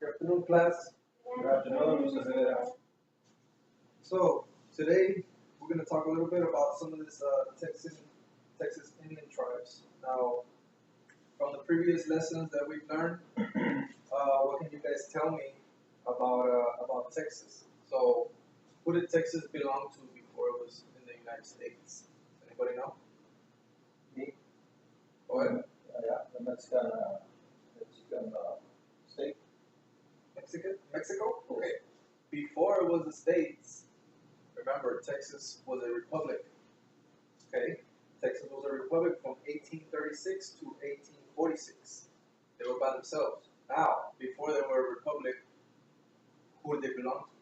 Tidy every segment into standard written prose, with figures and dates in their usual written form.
Good afternoon, class. Good afternoon, Mr. Rivera. So today we're going to talk a little bit about some of this Texas Indian tribes. Now, from the previous lessons that we've learned, what can you guys tell me about Texas? So, who did Texas belong to before it was in the United States? Anybody know? Me? Go ahead. Yeah, the Mexican state. Mexico? Okay. Before it was the states, remember Texas was a republic. Okay? Texas was a republic from 1836 to 1846. They were by themselves. Now, before they were a republic, who did they belong to?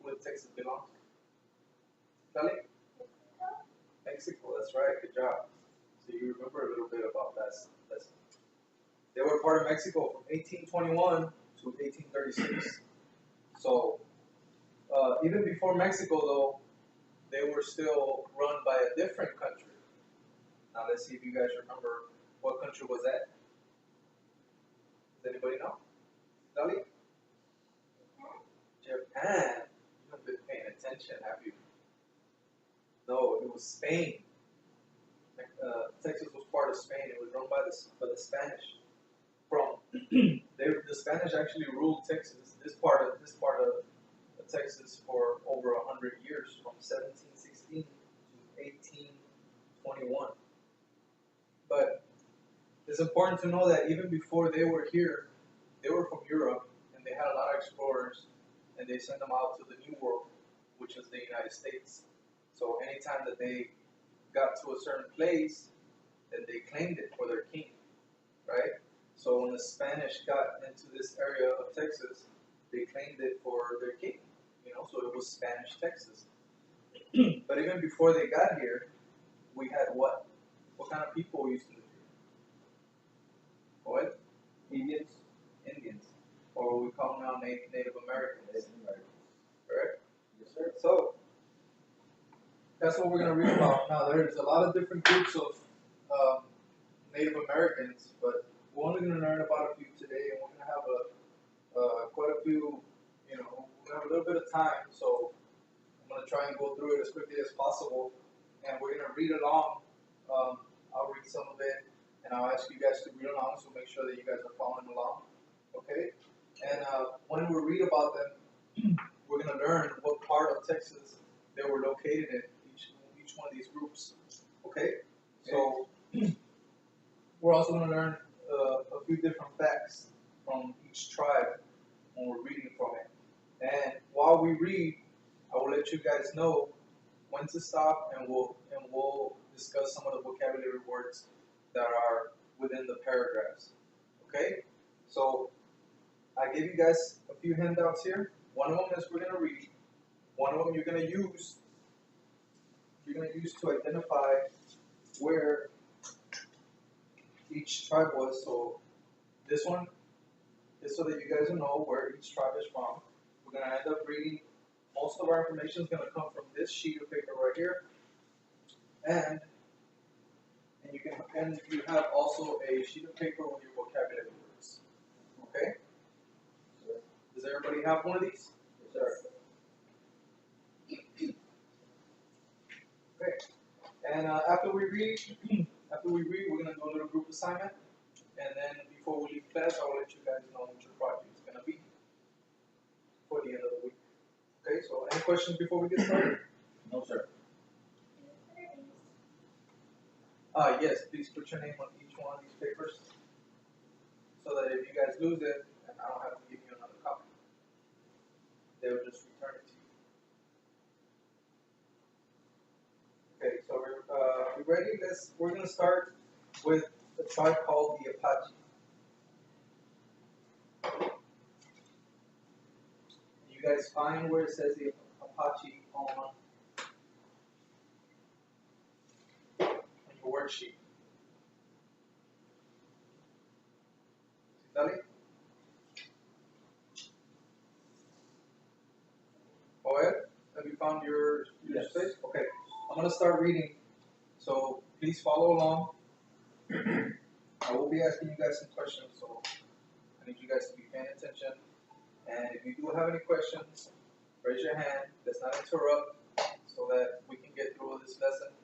Who did Texas belong to? Dali? Mexico, that's right, good job. So you remember a little bit about that. They were part of Mexico from 1821 to 1836. So even before Mexico, though, they were still run by a different country. Now let's see if you guys remember what country was that. Does anybody know? Dali? Japan. You haven't been paying attention, have you? No, it was Spain. Texas was part of Spain. It was run by the Spanish. From the Spanish actually ruled Texas, this part of Texas for over 100 years, from 1716 to 1821. But it's important to know that even before they were here, they were from Europe, and they had a lot of explorers, and they sent them out to the New World, which is the United States. So anytime that they got to a certain place, then they claimed it for their king, right? So when the Spanish got into this area of Texas, they claimed it for their king, so it was Spanish Texas. But even before they got here, we had what? What kind of people used to live here? What? Indians. Indians. Or what we call now Native Americans. Correct? Yes, sir. So, that's what we're going to read about. Now, there's a lot of different groups of Native Americans, but we're only going to learn about a few today, and we're going to have quite a few, we're going to have a little bit of time, so I'm going to try and go through it as quickly as possible, and we're going to read along. I'll read some of it, and I'll ask you guys to read along, so make sure that you guys are following along, okay? And when we read about them, we're going to learn what part of Texas they were located in, each one of these groups, okay? So, we're also going to learn a few different facts from each tribe when we're reading from it. And while we read, I will let you guys know when to stop, and we'll discuss some of the vocabulary words that are within the paragraphs. Okay? So I gave you guys a few handouts here. One of them is we're going to read. One of them you're going to use. You're going to use to identify where each tribe was. So this one is so that you guys will know where each tribe is from. We're going to end up reading. Most of our information is going to come from this sheet of paper right here, and you have also a sheet of paper with your vocabulary words. Okay? Does everybody have one of these? Yes, sir. Okay. And after we read, we're going to do a little group assignment. And then before we leave class, I will let you guys know what your project is going to be for the end of the week. Okay, so any questions before we get started? No, sir. Yes, please put your name on each one of these papers so that if you guys lose it, and I don't have to give you another copy, they will just return it to you. Okay, so we ready? We're going to start with a tribe called the Apache. You guys find where it says the Apache on your worksheet. Dali? Go ahead. Have you found your Yes. space? Okay. I'm going to start reading, so please follow along. I will be asking you guys some questions, so I need you guys to be paying attention. And if you do have any questions, raise your hand. Let's not interrupt so that we can get through this lesson.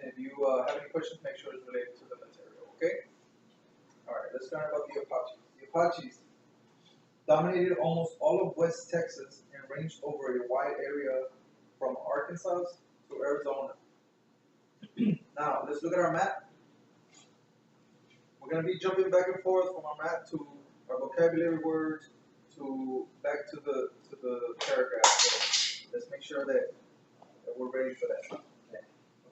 And if you have any questions, make sure it's related to the material, okay? Alright, let's learn about the Apaches. The Apaches dominated almost all of West Texas and ranged over a wide area from Arkansas to Arizona. Now, let's look at our map. We're going to be jumping back and forth from our map to our vocabulary words to back to the paragraph. So let's make sure that we're ready for that.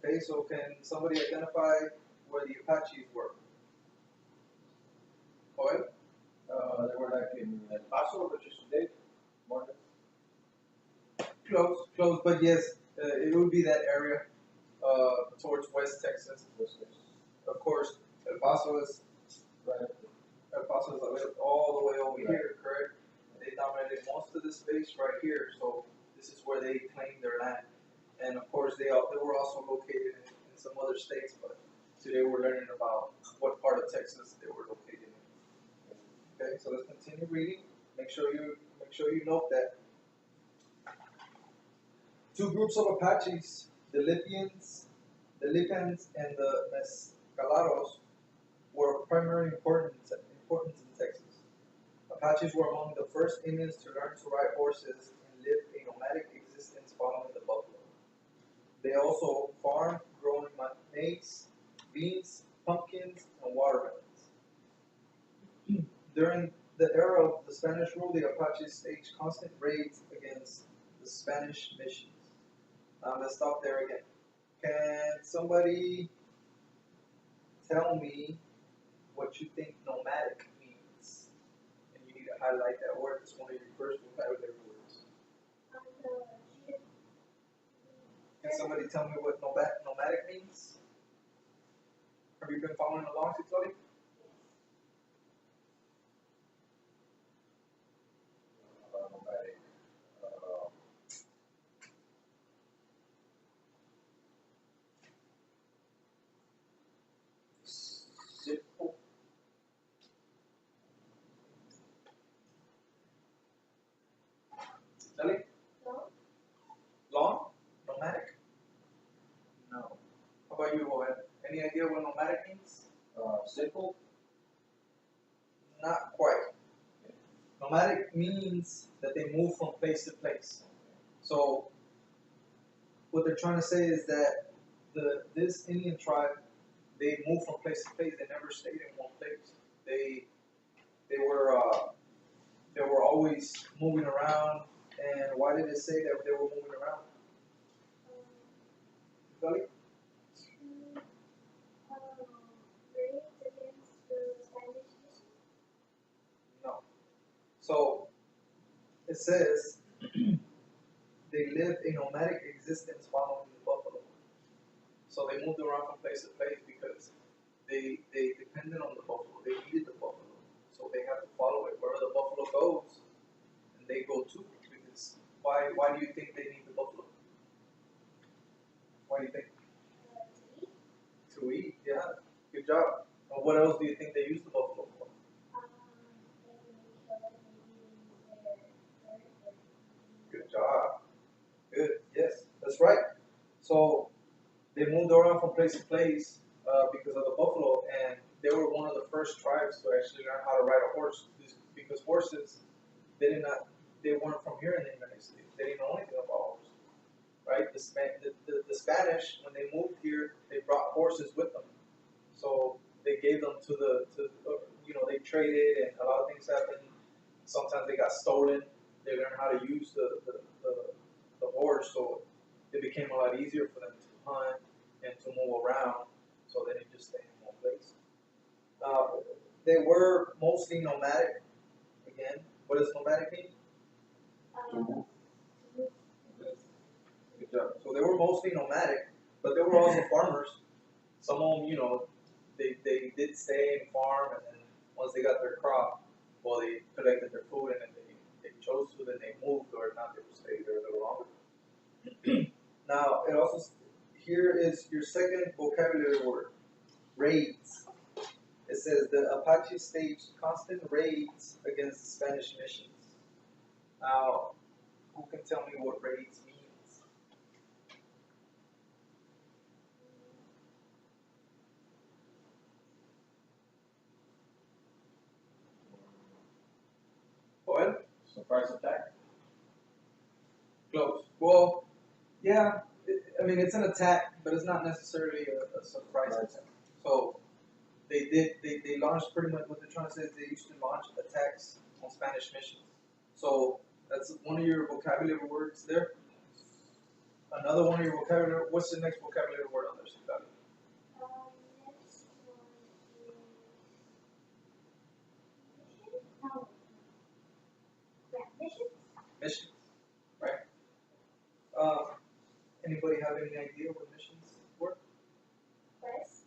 Okay, so can somebody identify where the Apaches were? Joel? They were like in El Paso, which is today, more or less. Close, but yes, it would be that area towards West Texas. Of course, El Paso is all the way over here, correct? They dominated most of the space right here, so this is where they claimed their land. And of course, they were also located in some other states, but today we're learning about what part of Texas they were located in. Okay, so let's continue reading. Make sure you note that. Two groups of Apaches, the Lipans and the Mescalados, were of primary importance in Texas. Apaches were among the first Indians to learn to ride horses and live a nomadic existence following the buffalo. They also farmed, growing maize, beans, pumpkins, and watermelons. During the era of the Spanish rule, the Apaches staged constant raids against the Spanish missions. Now let's stop there again. Can somebody tell me what you think nomadic means? And you need to highlight that word. It's one of your first vocabulary words. Can somebody tell me what nomadic means? Have you been following along, Citlali? Nomadic. Simple. Citlali? Long? Nomadic? No. How about you, Joel? Any idea what nomadic means? Simple. Not quite. Nomadic means that they move from place to place. So what they're trying to say is that this Indian tribe, they moved from place to place. They never stayed in one place. They were always moving around. And why did it say that they were moving around? Gali? No. So it says they lived a nomadic existence following the buffalo. So they moved around from place to place because they depended on the buffalo. They needed the buffalo. So they have to follow it wherever the buffalo goes, and they go too. Because why do you think they need the buffalo? Why do you think? To eat, yeah. Good job. And what else do you think they use the buffalo for? Good job. Good. Yes, that's right. So they moved around from place to place because of the buffalo, and they were one of the first tribes to actually learn how to ride a horse. Because horses, they weren't from here in the United States. They didn't know anything about horses, right? The Spanish, when they moved here, they brought horses with them. So they gave them they traded, and a lot of things happened. Sometimes they got stolen. They learned how to use the horse, so it became a lot easier for them to hunt and to move around. So they didn't just stay in one place. They were mostly nomadic. Again, what does nomadic mean? Good job. So they were mostly nomadic, but they were also farmers. Some of them, they did stay and farm, and then once they got their crop, well, they collected their food, and then they chose to, then they moved, or not, they would stay there a little longer. Now, it also, here is your second vocabulary word, raids. It says the Apache staged constant raids against the Spanish missions. Now, who can tell me what raids means? Well, Surprise attack? close. Well, yeah. I mean, it's an attack, but it's not necessarily a surprise attack. So they launched pretty much what they're trying to say is they used to launch attacks on Spanish missions. So that's one of your vocabulary words there. Another one of your vocabulary. What's the next vocabulary word on there, Scotty? Next one is mission? No. Yeah, missions? Missions, right? Anybody have any idea what missions were? Quest?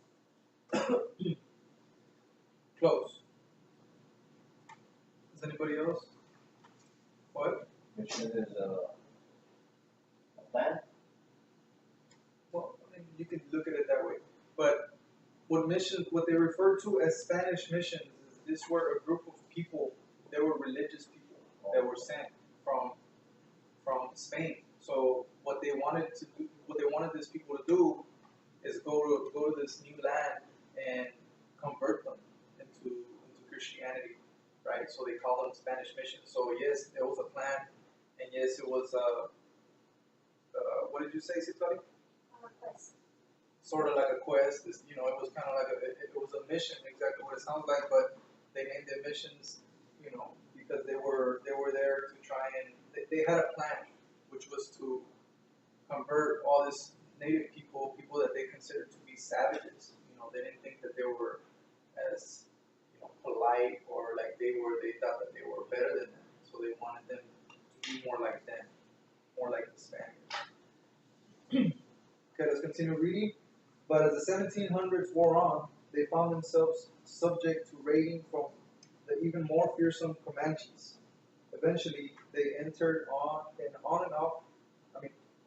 Close. Does anybody else? What? Mission is a plan? Well, I mean, you can look at it that way. But what they refer to as Spanish missions is this were a group of people, they were religious people that were sent from Spain. So what they wanted these people to do is go to this new land and convert them into Christianity, right? So they call them Spanish missions. So yes, there was a plan, and yes, it was what did you say, Citali? Quest. Sort of like a quest. It was kind of like it was a mission, exactly what it sounds like. But they named it missions, because they were there to try and they had a plan, which was to convert all this native people that they considered to be savages. They didn't think that they were as polite or like they thought that they were better than them. So they wanted them to be more like them, more like the Spaniards. Okay, let's continue reading. But as the 1700s wore on, they found themselves subject to raiding from the even more fearsome Comanches. Eventually, they entered on and off,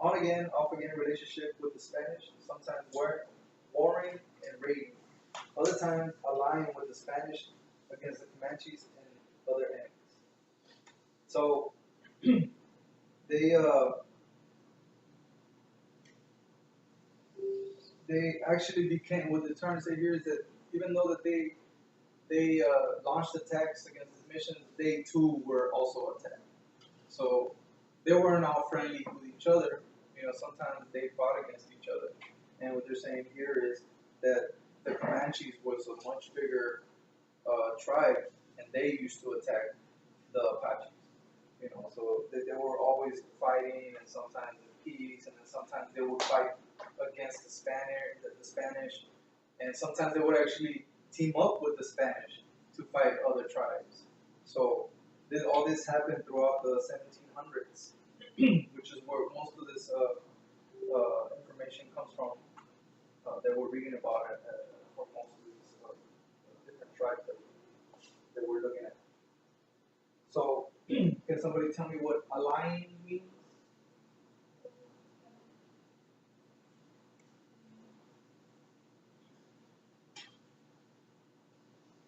on again, off again relationship with the Spanish, sometimes warring and raiding, other times allying with the Spanish against the Comanches and other enemies. So, they actually became, what they're trying to say here is that even though that they launched attacks against the missions, they too were also attacked. So they weren't all friendly with each other. Sometimes they fought against each other. And what they're saying here is that the Comanches was a much bigger tribe, and they used to attack the Apaches. So they were always fighting, and sometimes in peace, and then sometimes they would fight against the Spanish, and sometimes they would actually team up with the Spanish to fight other tribes. So all this happened throughout the 1700s, which is where most of this information comes from that we're reading about for most of these different tribes that we're looking at. So, can somebody tell me what aligning means?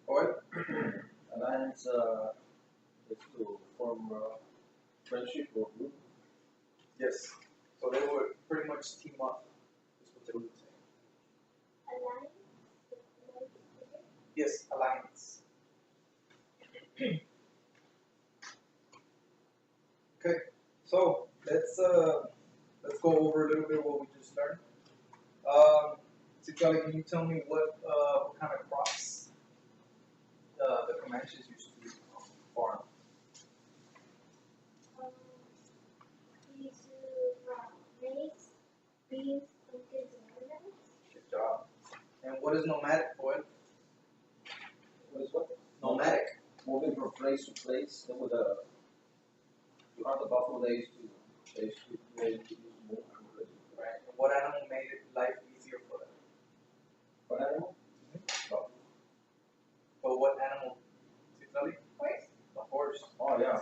What? Alliance is to form friendship or group. Yes. So they would pretty much team up, is what they would say. Alliance? Yes, alliance. Okay, so let's go over a little bit what we just learned. Cicali, can you tell me what kind of crops the Comanches used to farm? These maize, beans, pumpkins, and watermelons. Good job. And what is nomadic, Joel? What is what? Nomadic. Moving from place to place. They would you have the buffalo days to move. Right. And what animal made life easier for them? What animal? Buffalo. But what animal? Cicali? Horse? The horse. Oh yeah.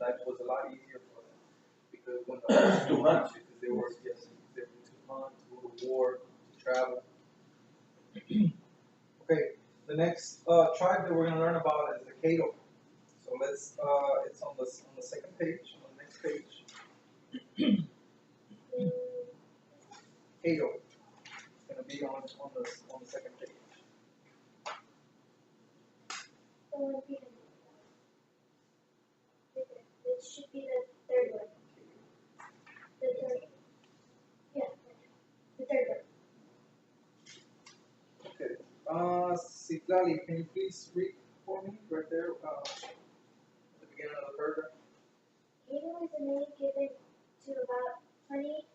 Life was a lot easier for them because when the horse To hunt. because they were to hunt, to go to war, to travel. Okay, The next tribe that we're gonna learn about is the Caddo. So let's it's on the second page, on the next page. Caddo. It's gonna be on the second page. The one behind it. It should be the third one. The third. Yeah, the third one. Okay. Citlali, can you please read for me right there at the beginning of the paragraph? Caddo is a name given to about 20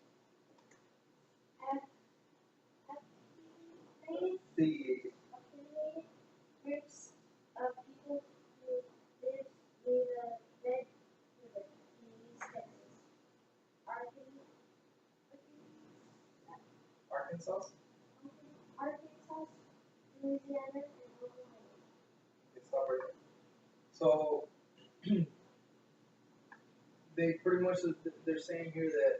affiliated groups of people who live near the Red River in East Texas, Arkansas? Arkansas, Louisiana, and Oklahoma. Okay, stop right there. So they pretty much they're saying here that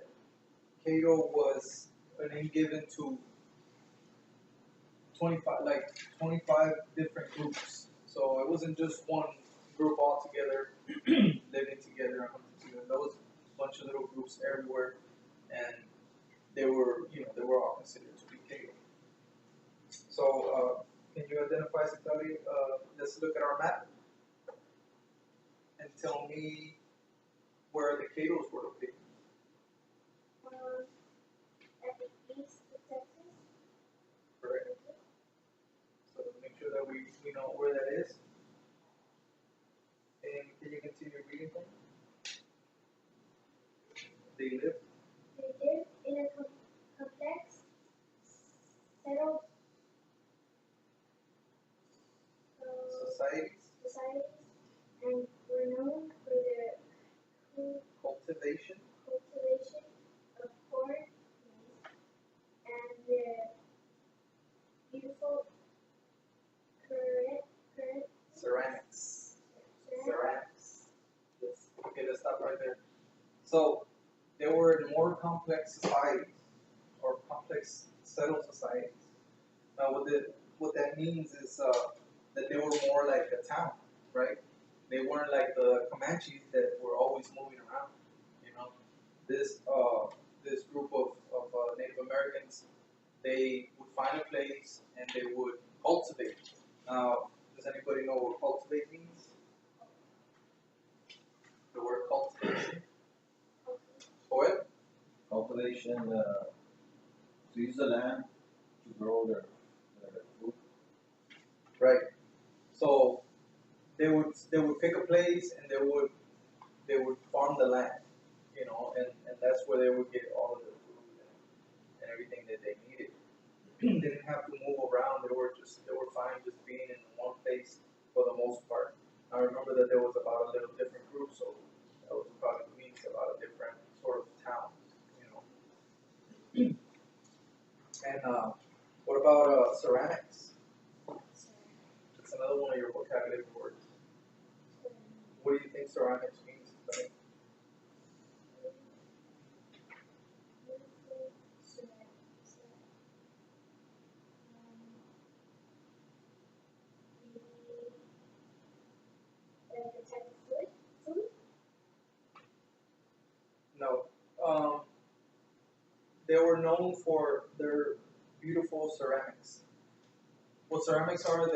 Caddo was a name given to 25 different groups. So it wasn't just one group all together living together and hunting together. There was a bunch of little groups everywhere, and they were all considered to be Caddo. So can you identify Citlali? Let's look at our map and tell me where the Caddos were located. At the east of Texas. Correct. So make sure that we know where that is. And can you continue reading for me? They live. They live in a complex, settled Societies, and were known for their cultivation, of corn, maize, and their beautiful current ceramics. Yes. Okay, let's stop right there. So there were more complex societies or complex settled societies. Now what that means is that they were more like a town, right? They weren't like the Comanches that were always moving around. You know, this group of Native Americans, they would find a place and they would cultivate. Now, does anybody know what cultivate means? The word cultivation. Go ahead. Cultivation, to use the land to grow their food. Right. So they would pick a place and they would farm the land, you know, and that's where they would get all of the food and everything that they needed. They didn't have to move around. They were fine just being in one place for the most part. I remember that there was about a little different group, so that was probably means a lot of different sort of towns, you know. And what about ceramics? It's another one of your vocabulary words. What do you think ceramics means? Like, no. They were known for their beautiful ceramics. What ceramics are?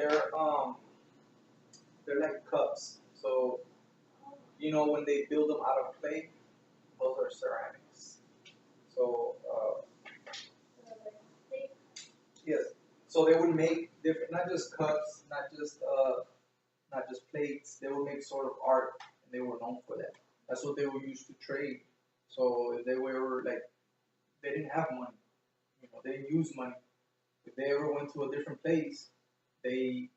They're like cups. So you know when they build them out of clay, those are ceramics. So yes. So they would make different, not just cups, not just plates. They would make sort of art, and they were known for that. That's what they would use to trade. So if they were like, they didn't have money, you know, they didn't use money. If they ever went to a different place, they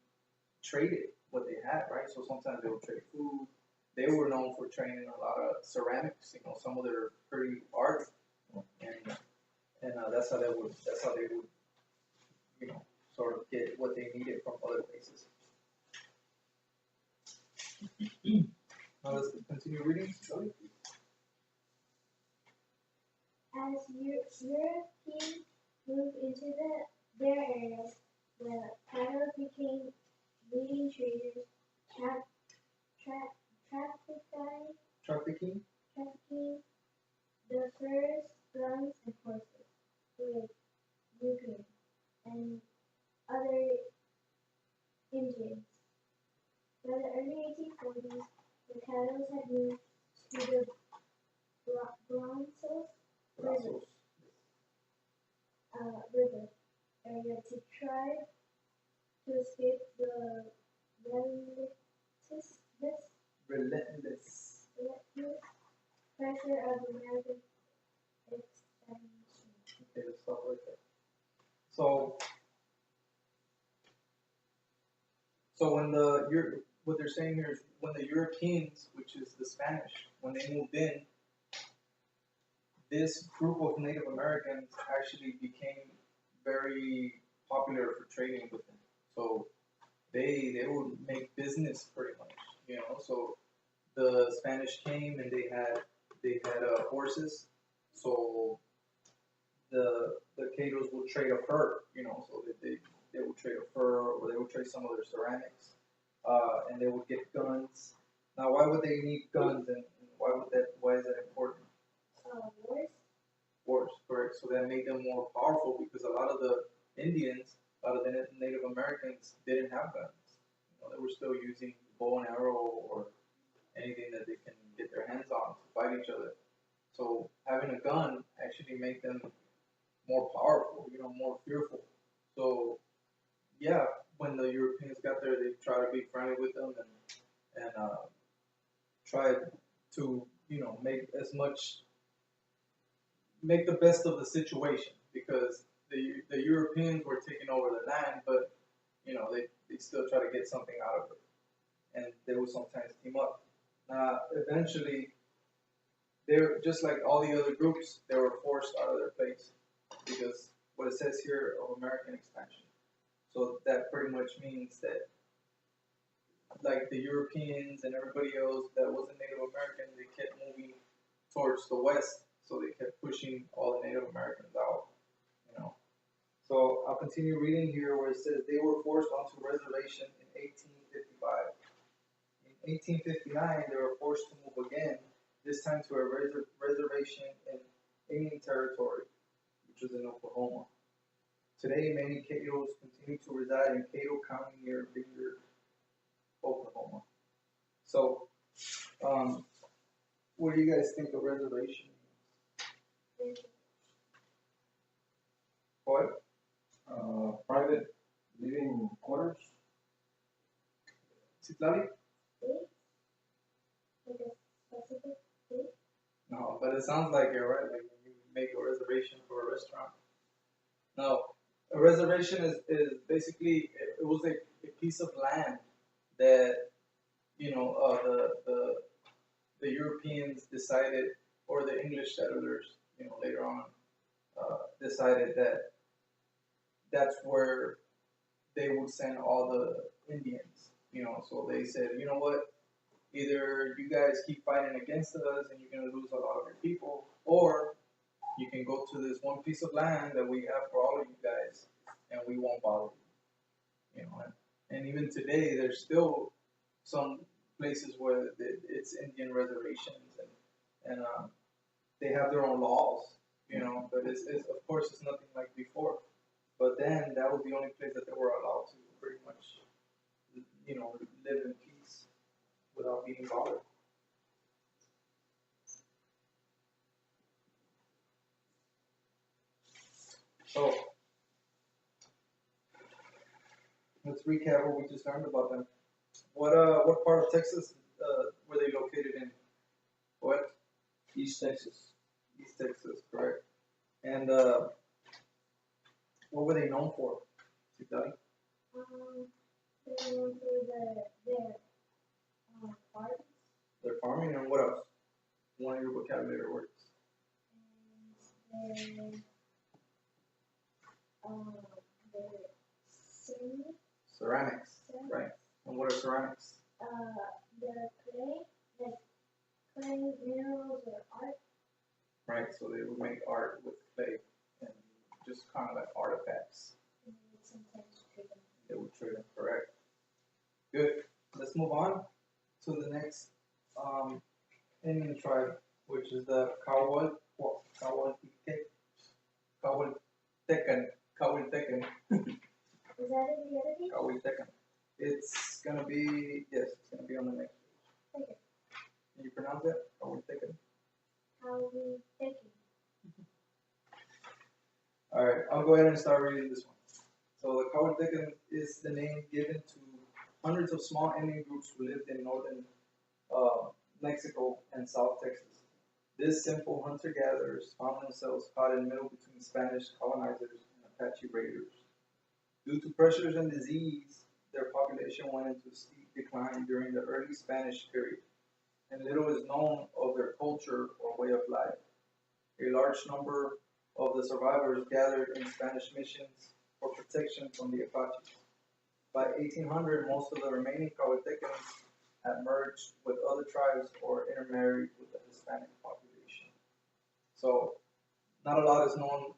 traded what they had, right? So sometimes they would trade food. They were known for trading a lot of ceramics, you know, some of their pretty art, and that's how they would, you know, sort of get what they needed from other places. Now let's continue reading. Sorry. As Europeans moved into their areas, the cattle became leading traders, trafficking the furs, guns, and horses with Europeans and other Indians. By the early 1840s, the cattle had moved to the Brazos River area to try to escape the relentless Relentless. pressure of American expansion. Okay, let's stop right there. So when what they're saying here is when the Europeans, which is the Spanish, when they moved in, this group of Native Americans actually became very popular for trading with them. So they would make business pretty much, you know. So the Spanish came and they had horses. So the Catos would trade a fur, you know. So they would trade a fur or they would trade some of their ceramics, and they would get guns. Now, why would they need guns and why is that important? Wars. Wars, correct. So that made them more powerful because a lot of the Indians, a lot of the Native Americans didn't have guns. You know, they were still using bow and arrow or anything that they can get their hands on to fight each other. So having a gun actually made them more powerful, you know, more fearful. So yeah, when the Europeans got there, they tried to be friendly with them and tried to, you know, make the best of the situation because the Europeans were taking over the land, but you know they still try to get something out of it, and they would sometimes team up. Eventually, they're just like all the other groups. They were forced out of their place because what it says here of American expansion. So that pretty much means that like the Europeans and everybody else that wasn't Native American, they kept moving towards the west. So they kept pushing all the Native Americans out, you know. So I'll continue reading here where it says they were forced onto reservation in 1855. In 1859, they were forced to move again, this time to a reservation in Indian Territory, which was in Oklahoma. Today, many Catos continue to reside in Cato County near Binger, Oklahoma. So, what do you guys think of reservation? What? Private living quarters. Citlali? Date? Like a specific date? No, but it sounds like it, right? Like when you make a reservation for a restaurant. No, a reservation is basically, it was a piece of land that, you know, the Europeans decided, or the English settlers, you know, later on, decided that that's where they would send all the Indians, you know. So they said, you know what, either you guys keep fighting against us and you're going to lose a lot of your people, or you can go to this one piece of land that we have for all of you guys and we won't bother you, you know. And even today, there's still some places where it's Indian reservations and they have their own laws, you know, but it's of course it's nothing like before. But then that was the only place that they were allowed to pretty much, you know, live in peace without being bothered. So let's recap what we just learned about them. What part of Texas were they located in? What? East Texas. East Texas, correct. And what were they known for? Citlali? They're known for their farms Their farming and what else? One of your vocabulary words. and their Ceramics, right? And what are ceramics? their clay, like clay minerals or art. Right, so they would make art with clay and just kind of like artifacts. And they would sometimes trade them. They would trade them, correct? Good. Let's move on to the next Indian tribe, which is the Kawaltecan. Kawaltecan. Is that in the other page? Kawaltecan. It's gonna be, yes, it's gonna be on the next page. Okay. Can you pronounce that? Kawaltecan. How we taking? Alright, I'll go ahead and start reading this one. So the Kawaltecan is the name given to hundreds of small Indian groups who lived in northern Mexico and South Texas. These simple hunter-gatherers found themselves caught in the middle between Spanish colonizers and Apache raiders. Due to pressures and disease, their population went into steep decline during the early Spanish period, and little is known of their culture or way of life. A large number of the survivors gathered in Spanish missions for protection from the Apaches. By 1800, most of the remaining Kawaltecans had merged with other tribes or intermarried with the Hispanic population. So, not a lot is known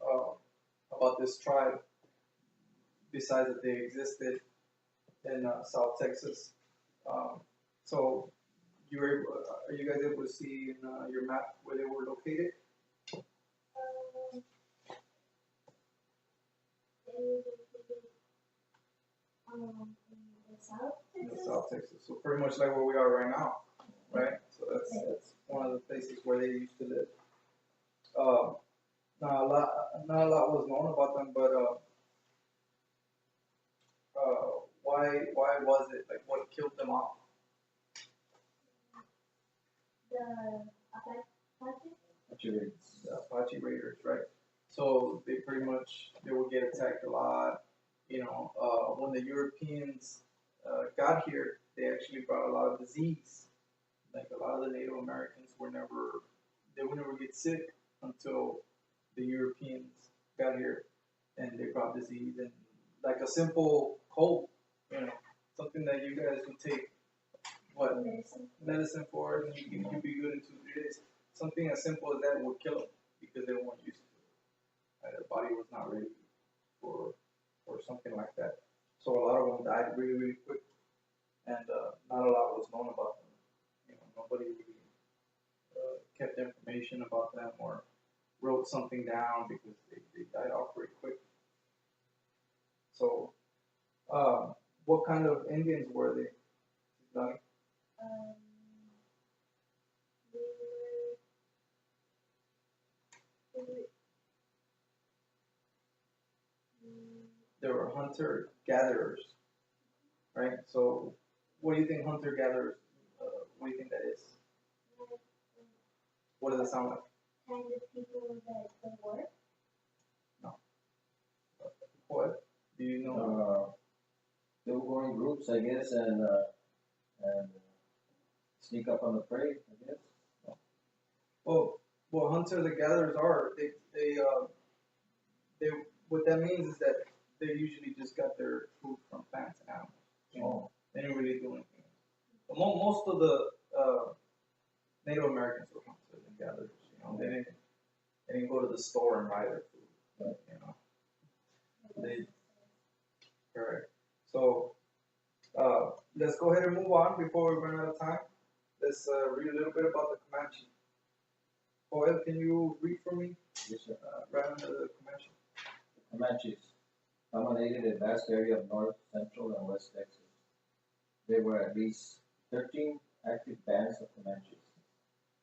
about this tribe, besides that they existed in South Texas. So, are you guys able to see in your map where they were located? In the South In Texas? South Texas, so pretty much like where we are right now, right? So that's one of the places where they used to live. Not a lot was known about them, but why was it, like, what killed them off? The Apache? The Apache raiders, right? So they would get attacked a lot. You know, when the Europeans got here, they actually brought a lot of disease. Like a lot of the Native Americans would never get sick until the Europeans got here, and they brought disease and like a simple cold, you know, something that you guys would take medicine for, and you'd be good in 2-3 days. Something as simple as that would kill them because they weren't used to it. Their body was not ready for something like that. So a lot of them died really, really quick, and not a lot was known about them. You know, nobody really kept information about them or wrote something down because they died off very quick. So, what kind of Indians were they? Donnie? They were hunter-gatherers, right? So, what do you think hunter-gatherers, what do you think that is? What does it sound like? Kind of people that work. What? Do you know? They would go in groups, I guess, and sneak up on the prey, I guess. Well, what hunter-gatherers are, they, what that means is that they usually just got their food from plants and animals. You know? They didn't really do anything. But most of the Native Americans were hunters and gatherers. You know, they didn't go to the store and buy their food. You know, correct. So let's go ahead and move on before we run out of time. Let's read a little bit about the Comanche. Joel, can you read for me? Yes, sir. Right under the Comanche. The Comanches dominated a vast area of North, Central, and West Texas. There were at least 13 active bands of Comanches,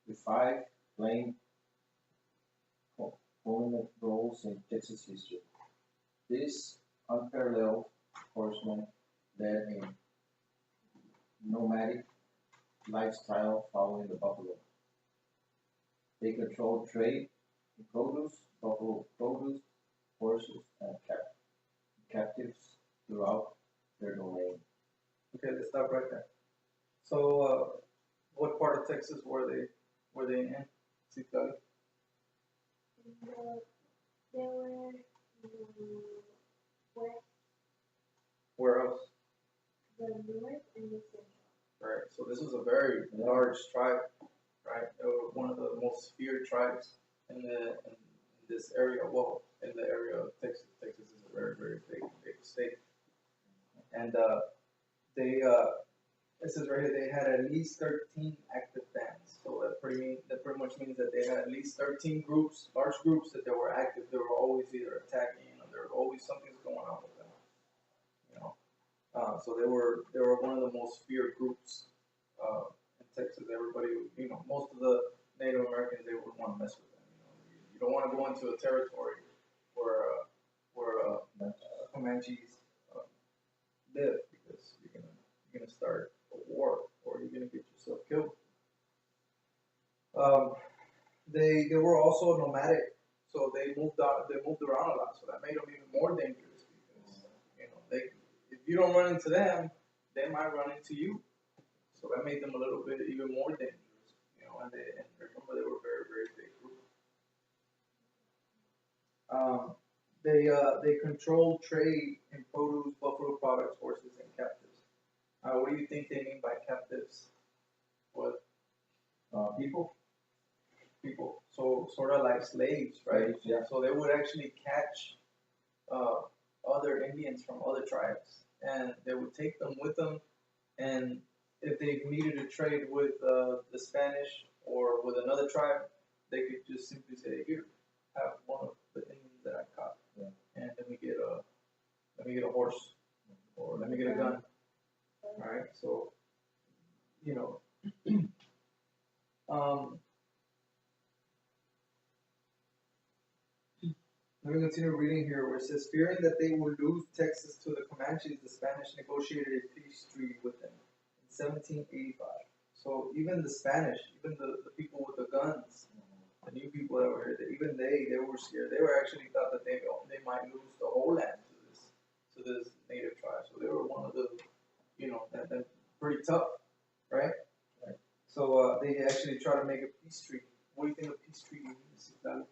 with 5 playing prominent roles in Texas history. These unparalleled horsemen led a nomadic lifestyle following the buffalo. They controlled trade in produce, buffalo produce, horses, and captives throughout their domain. Okay, let's stop right there. So, what part of Texas were they in? Citlali? They were west, Where else? the north, and the central. Right. So this was a very large tribe, right? They were one of the most feared tribes in this area. Well, in the area of Texas. Texas is a very, very big state, and it says right here, they had at least 13 active bands. So that pretty much means that they had at least 13 groups, large groups that they were active. They were always either attacking or there was always something's going on with them. You know, so they were one of the most feared groups in Texas. Everybody, you know, most of the Native Americans, they wouldn't want to mess with them. You know, you don't want to go into a territory where Comanches live because you're gonna start a war or you're gonna get yourself killed. They were also nomadic, so they moved out. They moved around a lot, so that made them even more dangerous because you know they if you don't run into them, they might run into you. So that made them a little bit even more dangerous. You know, and remember they were very very big group. They controlled trade in produce, buffalo products, horses, and captives. What do you think they mean by captives? What People, so sort of like slaves, right? Slaves, yeah. So they would actually catch other Indians from other tribes, and they would take them with them. And if they needed to trade with the Spanish or with another tribe, they could just simply say, "Here, have one of the Indians that I caught, Yeah. and let me get a horse, or let me get a gun." All right, so you know. Let me continue reading here where it says, fearing that they would lose Texas to the Comanches, the Spanish negotiated a peace treaty with them in 1785. So even the Spanish, even the people with the guns, the new people that were here, even they were scared. They were actually thought that they might lose the whole land to this native tribe. So they were one of the, you know, that pretty tough, right? Right. So they actually tried to make a peace treaty. What do you think a peace treaty means? A peace treaty.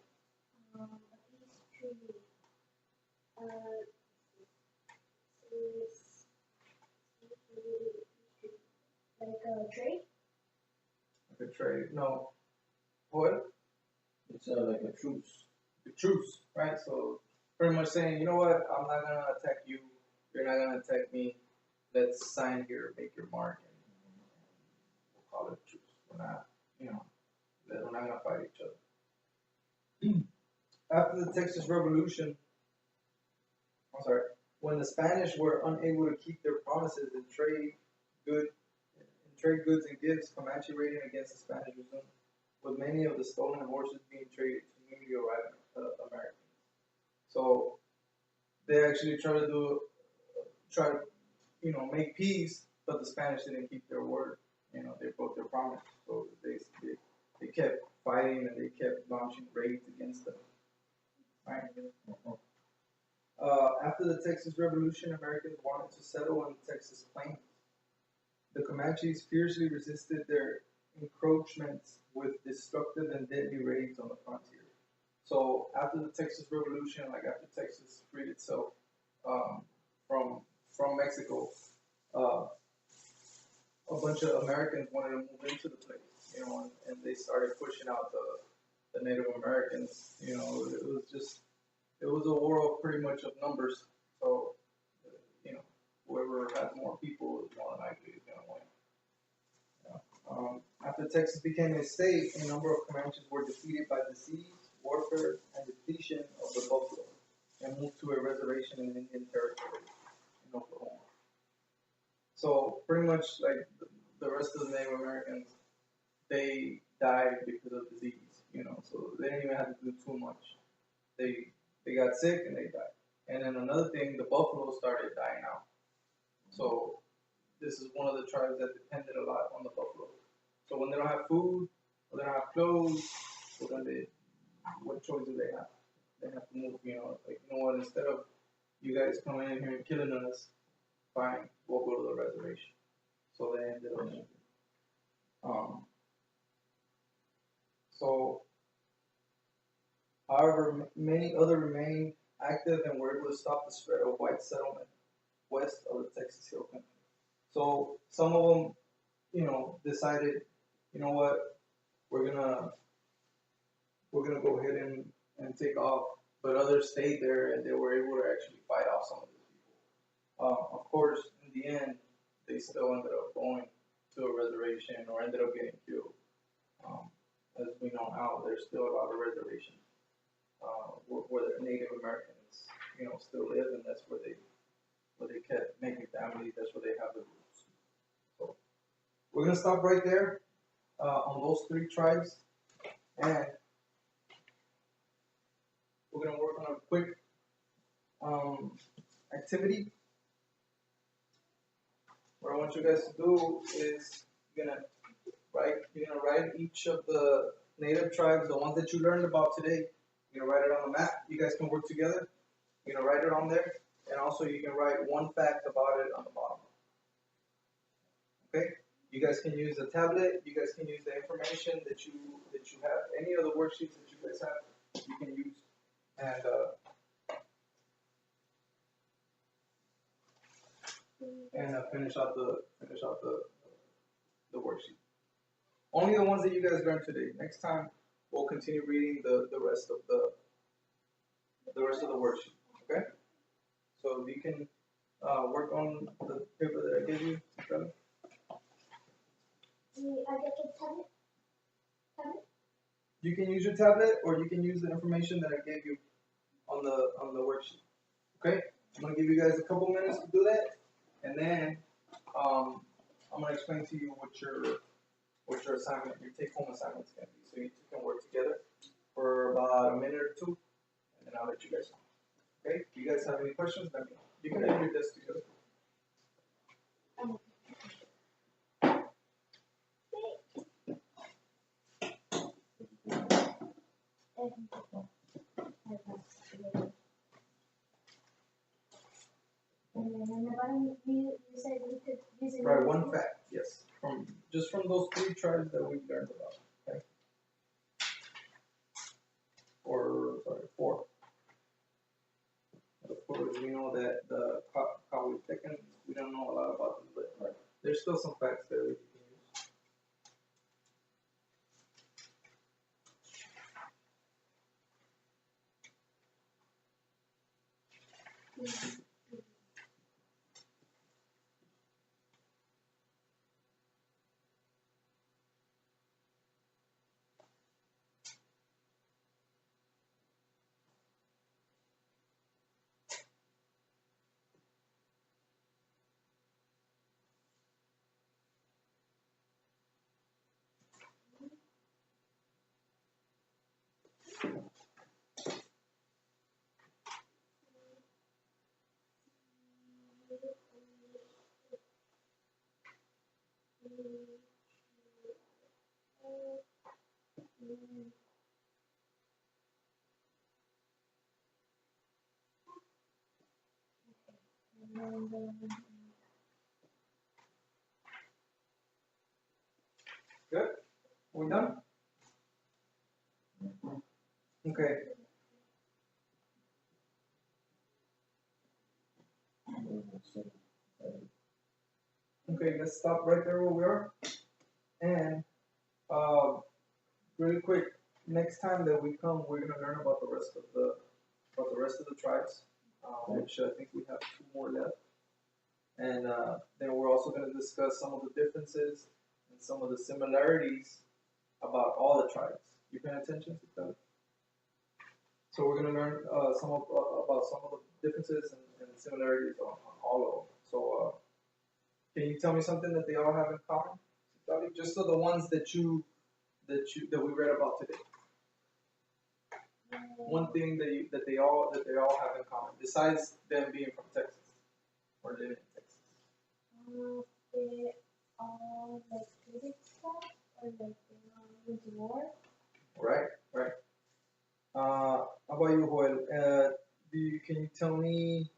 Like a trade? Like a trade? No. What? it's like a truce. The truce, right? So pretty much saying, you know what? I'm not gonna attack you. You're not gonna attack me. Let's sign here, make your mark, and we'll call it a truce. We're not, you know, we're not gonna fight each other. After the Texas Revolution, I'm sorry, when the Spanish were unable to keep their promises and trade goods and gifts, Comanche raiding against the Spanish resumed, with many of the stolen horses being traded to newly arriving Americans. So they actually tried to you know, make peace, but the Spanish didn't keep their word. You know, they broke their promise. So they kept fighting and they kept launching raids against them. Right. After the Texas Revolution, Americans wanted to settle on the Texas plains. The Comanches fiercely resisted their encroachments with destructive and deadly raids on the frontier. So after the Texas Revolution, like after Texas freed itself from Mexico, a bunch of Americans wanted to move into the place, you know, and they started pushing out the Native Americans. You know, it was a war of pretty much of numbers. So, you know, whoever has more people is more likely is going to win. After Texas became a state, a number of Comanches were defeated by disease, warfare, and depletion of the buffalo, and moved to a reservation in Indian Territory in Oklahoma. So pretty much like the rest of the Native Americans, they died because of disease, you know. So they didn't even have to do too much. They got sick and they died. And then another thing, the buffalo started dying out. So this is one of the tribes that depended a lot on the buffalo. So when they don't have food, or they don't have clothes, so then what choice do they have? They have to move, you know, like, you know what, instead of you guys coming in here and killing us, fine, we'll go to the reservation. So they ended up moving. So, however, many other remained active and were able to stop the spread of white settlement west of the Texas Hill Country. So some of them, you know, decided, you know what, we're gonna go ahead and take off. But others stayed there and they were able to actually fight off some of these people. Of course, in the end, they still ended up going reservation or ended up getting killed. As we know now, there's still a lot of reservations, where the Native Americans, still live, and that's where they kept making families, that's where they have the roots. So, we're gonna stop right there, on those 3 tribes, and we're gonna work on a quick, activity. What I want you guys to do is you're gonna write each of the native tribes, the ones that you learned about today. You're gonna write it on the map. You guys can work together. You're gonna write it on there, and also you can write one fact about it on the bottom. Okay? You guys can use the tablet. You guys can use the information that you have. Any of the worksheets that you guys have, you can use, and finish out the worksheet. Only the ones that you guys learned today. Next time we'll continue reading the rest of the worksheet. Okay? So you can work on the paper that I gave you. Okay? I get the tablet? You can use your tablet, or you can use the information that I gave you on the worksheet. Okay? I'm gonna give you guys a couple minutes to do that, and then I'm gonna explain to you what your assignment, your take-home assignment's gonna be. So you two can work together for about a minute or 2, and then I'll let you guys know. Okay? If you guys have any questions, let me know. You can leave your desk together. And then in the bottom, you said we could use it. Right, one fact, yes. From those 3 tribes that we've learned about. Okay? Or sorry, 4. Of course, we know that the Kawitecan, we don't know a lot about them, but there's still some facts there that you can use. Good? We done? Okay. Okay, let's stop right there where we are. And really quick, next time that we come, we're gonna learn about the rest of the tribes, which I think we have 2 more left. And then we're also gonna discuss some of the differences and some of the similarities about all the tribes. You paying attention to that? So we're gonna learn about some of the differences and similarities on all of them. So can you tell me something that they all have in common? Just so the ones that we read about today. One thing that they all have in common, besides them being from Texas or living in Texas. They all like good stuff, or like they all went to war. Right. How about you, Joel? Can you tell me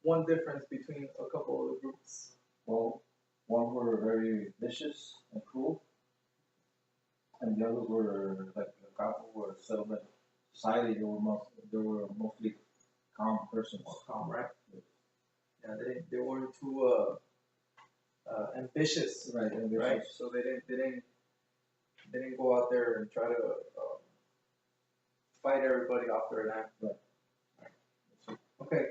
one difference between a couple of the groups? Well, one were very vicious and cruel, and the others were like the Kapu were settlement society. They were mostly calm persons. Calm, right? Yeah, they weren't too ambitious, Right, ambitious. right? So they didn't go out there and try to fight everybody off their land. Right. Okay.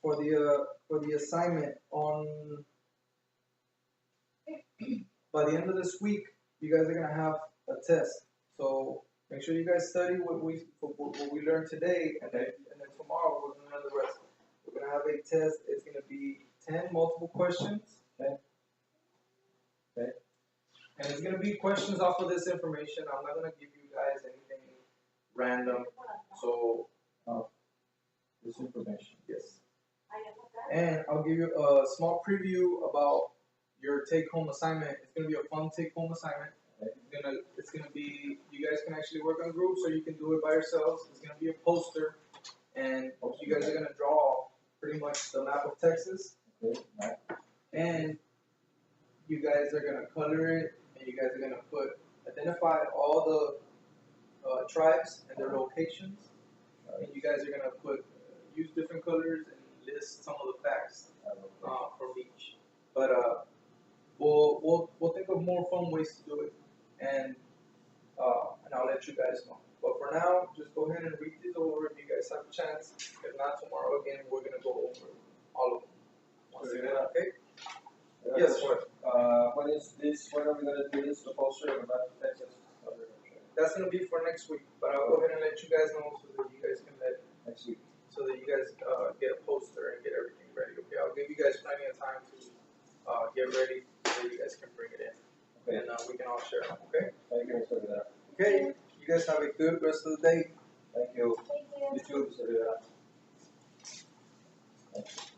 For the assignment on by the end of this week, you guys are gonna have a test. So make sure you guys study what we learned today, and then tomorrow we're gonna learn the rest. We're gonna have a test. It's gonna be 10 multiple questions. Okay. Okay. And it's gonna be questions off of this information. I'm not gonna give you guys anything random. So This information. yes. And I'll give you a small preview about your take-home assignment. It's gonna be a fun take-home assignment. It's gonna be, you guys can actually work on groups, or you can do it by yourselves. It's gonna be a poster, and you guys are gonna draw pretty much the map of Texas, Okay, right. and you guys are gonna color it, and you guys are gonna identify all the tribes and their locations, and you guys are gonna use different colors and list some of the facts from each. But we'll think of more fun ways to do it, and I'll let you guys know. But for now, just go ahead and read these over if you guys have a chance. If not, tomorrow again we're gonna go over all of them. Once again, okay? Yes, sir. What is this, when are we gonna do this, the poster of the map of Texas? That's gonna be for next week, but I'll go ahead and let you guys know so that you guys can Next week. so that you guys get a poster and get everything ready. Okay, I'll give you guys plenty of time to get ready so that you guys can bring it in, Okay, and we can all share them. Okay. thank you, Mr. Rivera. Okay. You guys have a good rest of the day. Thank you. Thank you. You too, Mr. Rivera. Thank you.